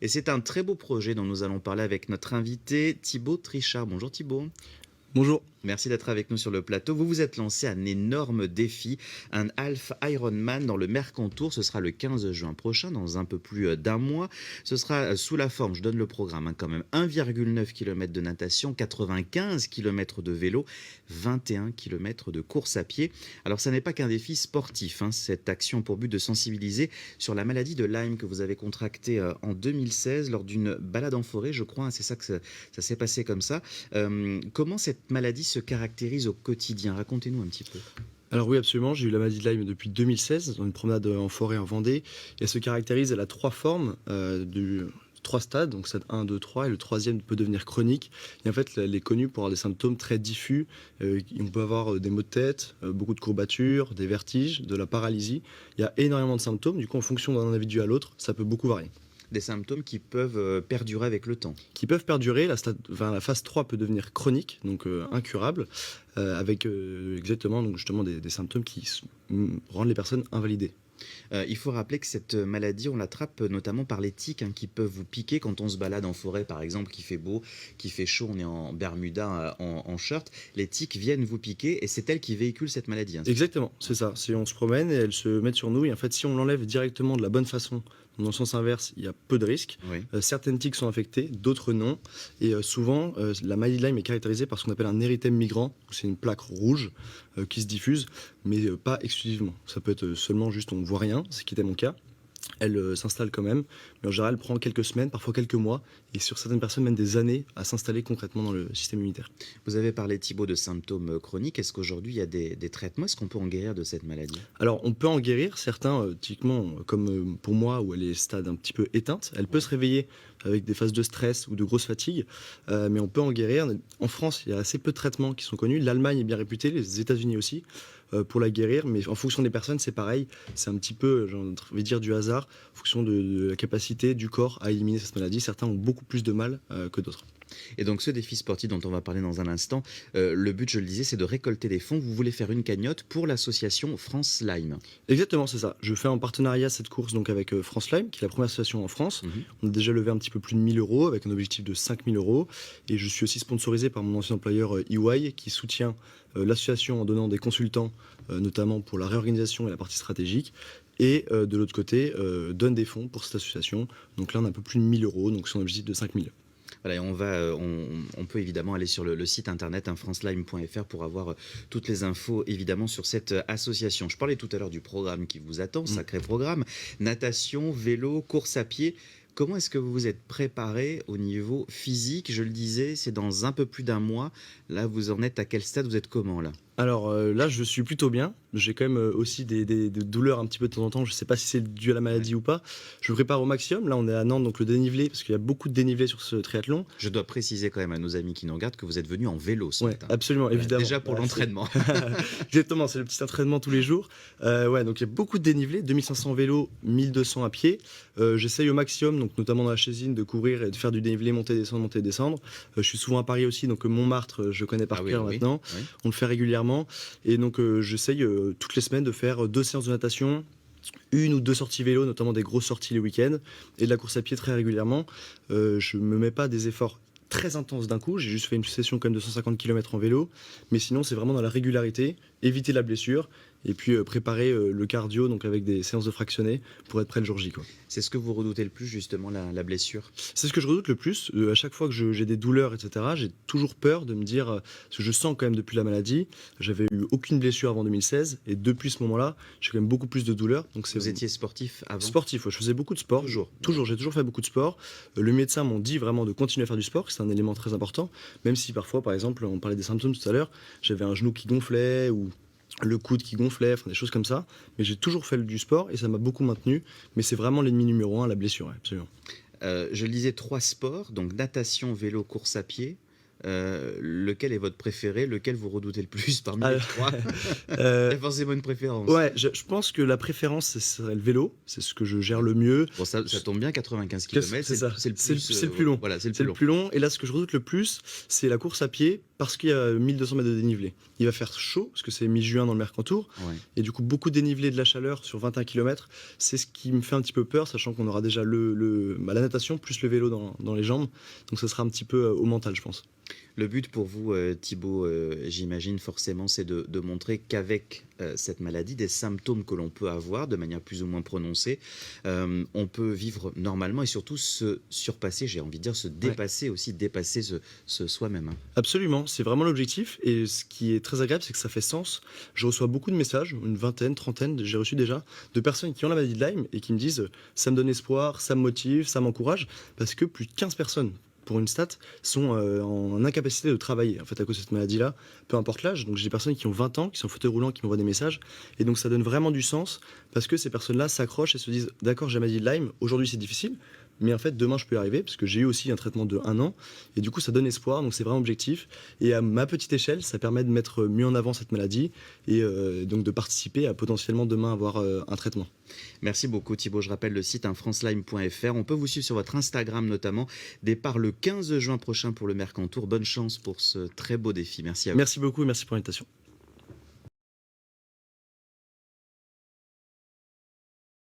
Et c'est un très beau projet dont nous allons parler avec notre invité Thibaut Trichard. Bonjour Thibaut. Bonjour. Merci d'être avec nous sur le plateau. Vous vous êtes lancé un énorme défi, un Half Ironman dans le Mercantour. Ce sera le 15 juin prochain, dans un peu plus d'un mois. Ce sera sous la forme, je donne le programme quand même, 1,9 km de natation, 95 km de vélo, 21 km de course à pied. Alors ça n'est pas qu'un défi sportif, cette action a pour but de sensibiliser sur la maladie de Lyme que vous avez contractée en 2016 lors d'une balade en forêt, je crois. C'est ça que ça s'est passé comme ça. Comment cette maladie se caractérise au quotidien? Racontez-nous un petit peu. Alors oui, absolument, j'ai eu la maladie de Lyme depuis 2016, dans une promenade en forêt en Vendée. Et elle se caractérise, elle a trois formes, trois stades, donc stade 1, 2, 3, et le troisième peut devenir chronique. Et en fait, elle est connue pour avoir des symptômes très diffus. On peut avoir des maux de tête, beaucoup de courbatures, des vertiges, de la paralysie. Il y a énormément de symptômes, du coup en fonction d'un individu à l'autre, ça peut beaucoup varier. Des symptômes qui peuvent perdurer avec le temps. Qui peuvent perdurer. La phase 3 peut devenir chronique, donc incurable, avec exactement donc justement des symptômes qui rendent les personnes invalidées. Il faut rappeler que cette maladie, on l'attrape notamment par les tiques qui peuvent vous piquer quand on se balade en forêt, par exemple, qu'il fait beau, qu'il fait chaud, on est en Bermuda, en short. Les tiques viennent vous piquer et c'est elles qui véhiculent cette maladie. Exactement, c'est ça. On se promène et elles se mettent sur nous. Et en fait, si on l'enlève directement de la bonne façon, dans le sens inverse, il y a peu de risques. Oui. Certaines tiques sont affectées, d'autres non. Et souvent, la maladie de Lyme est caractérisée par ce qu'on appelle un érythème migrant. C'est une plaque rouge qui se diffuse, mais pas exclusivement. Ça peut être seulement juste on ne voit rien, ce qui était mon cas. Elle s'installe quand même, mais en général, elle prend quelques semaines, parfois quelques mois, et sur certaines personnes, même des années, à s'installer concrètement dans le système immunitaire. Vous avez parlé, Thibaut, de symptômes chroniques. Est-ce qu'aujourd'hui, il y a des traitements? Est-ce qu'on peut en guérir de cette maladie? Alors, on peut en guérir, certains, typiquement, comme pour moi, où elle est stade un petit peu éteinte, elle peut se réveiller avec des phases de stress ou de grosse fatigue, mais on peut en guérir. En France, il y a assez peu de traitements qui sont connus. L'Allemagne est bien réputée, les États-Unis aussi, pour la guérir, mais en fonction des personnes, c'est pareil. C'est un petit peu, j'ai envie de dire, du hasard, en fonction de la capacité du corps à éliminer cette maladie. Certains ont beaucoup plus de mal que d'autres. Et donc ce défi sportif dont on va parler dans un instant, le but, je le disais, c'est de récolter des fonds. Vous voulez faire une cagnotte pour l'association France Lyme. Exactement, c'est ça. Je fais en partenariat cette course donc avec France Lyme, qui est la première association en France. On a déjà levé un petit peu plus de 1 000 euros avec un objectif de 5 000 euros. Et je suis aussi sponsorisé par mon ancien employeur EY qui soutient l'association en donnant des consultants, notamment pour la réorganisation et la partie stratégique. Et de l'autre côté, donne des fonds pour cette association. Donc là, on a un peu plus de 1 000 euros, donc son objectif de 5 000. Voilà, et on peut évidemment aller sur le site internet francelyme.fr pour avoir toutes les infos évidemment sur cette association. Je parlais tout à l'heure du programme qui vous attend, sacré programme, natation, vélo, course à pied. Comment est-ce que vous vous êtes préparé au niveau physique? Je le disais, c'est dans un peu plus d'un mois. Là, vous en êtes à quel stade? Vous êtes comment là? Alors là, je suis plutôt bien. J'ai quand même aussi des douleurs un petit peu de temps en temps. Je ne sais pas si c'est dû à la maladie ou pas. Je me prépare au maximum. Là, on est à Nantes, donc le dénivelé, parce qu'il y a beaucoup de dénivelé sur ce triathlon. Je dois préciser quand même à nos amis qui nous regardent que vous êtes venus en vélo ce matin. Absolument, évidemment. Déjà pour l'entraînement. Exactement, c'est le petit entraînement tous les jours. Donc il y a beaucoup de dénivelé, 2500 vélos, 1200 à pied. J'essaye au maximum, donc notamment dans la Chésine, de courir et de faire du dénivelé, monter, descendre, monter, descendre. Je suis souvent à Paris aussi, donc Montmartre, je connais par cœur maintenant. Oui. On le fait régulièrement. Et donc j'essaye toutes les semaines de faire 2 séances de natation, 1 ou 2 sorties vélo, notamment des grosses sorties les week-ends, et de la course à pied très régulièrement. Je me mets pas des efforts très intenses d'un coup, j'ai juste fait une session quand même de 150 km en vélo, mais sinon c'est vraiment dans la régularité, éviter la blessure, et puis préparer le cardio, donc avec des séances de fractionnés, pour être prêt le jour J, quoi. C'est ce que vous redoutez le plus, justement, la blessure? C'est ce que je redoute le plus. À chaque fois que j'ai des douleurs, etc., j'ai toujours peur de me dire, parce que je sens quand même depuis la maladie, j'avais eu aucune blessure avant 2016, et depuis ce moment-là, j'ai quand même beaucoup plus de douleurs. Donc vous étiez sportif avant? Sportif, ouais, je faisais beaucoup de sport. Toujours, j'ai toujours fait beaucoup de sport. Le médecin m'ont dit vraiment de continuer à faire du sport, c'est un élément très important, même si parfois, par exemple, on parlait des symptômes tout à l'heure, j'avais un genou qui gonflait, ou le coude qui gonflait, enfin des choses comme ça. Mais j'ai toujours fait du sport et ça m'a beaucoup maintenu. Mais c'est vraiment l'ennemi numéro 1, la blessure, absolument. Je le disais, 3 sports, donc natation, vélo, course à pied. lequel est votre préféré? Lequel vous redoutez le plus parmi les Ah, 3? Il y euh, a forcément une préférence. ouais, je pense que la préférence, ce serait le vélo. C'est ce que je gère le mieux. Bon, ça tombe bien, 95 C'est km, ça. c'est le C'est plus, le plus long. voilà, c'est le C'est plus le long. plus long. Et là, ce que je redoute le plus, c'est la course à pied parce qu'il y a 1200 mètres de dénivelé. Il va faire chaud parce que c'est mi-juin dans le Mercantour. Ouais. Et du coup, beaucoup de dénivelé, de la chaleur sur 21 km. C'est ce qui me fait un petit peu peur, sachant qu'on aura déjà la natation plus le vélo dans les jambes. Donc ça sera un petit peu au mental, je pense. Le but pour vous, Thibaut, j'imagine forcément, c'est de montrer qu'avec cette maladie, des symptômes que l'on peut avoir de manière plus ou moins prononcée, on peut vivre normalement et surtout se surpasser, j'ai envie de dire, se dépasser aussi, dépasser ce soi-même. Hein. Absolument, c'est vraiment l'objectif. Et ce qui est très agréable, c'est que ça fait sens. Je reçois beaucoup de messages, une vingtaine, trentaine, j'ai reçu déjà, de personnes qui ont la maladie de Lyme et qui me disent ça me donne espoir, ça me motive, ça m'encourage, parce que plus de 15 personnes, pour une stat, sont en incapacité de travailler en fait, à cause de cette maladie-là, peu importe l'âge. Donc j'ai des personnes qui ont 20 ans, qui sont en fauteuil roulant, qui m'envoient des messages. Et donc ça donne vraiment du sens, parce que ces personnes-là s'accrochent et se disent d'accord, j'ai la maladie de Lyme, aujourd'hui c'est difficile, mais en fait demain je peux y arriver, parce que j'ai eu aussi un traitement de 1 an. Et du coup ça donne espoir, donc c'est vraiment objectif. Et à ma petite échelle, ça permet de mettre mieux en avant cette maladie et donc de participer à potentiellement demain avoir un traitement. Merci beaucoup Thibaut, je rappelle le site francelyme.fr. On peut vous suivre sur votre Instagram notamment. Départ le 15 juin prochain pour le Mercantour. Bonne chance pour ce très beau défi. Merci à vous. Merci beaucoup et merci pour l'invitation.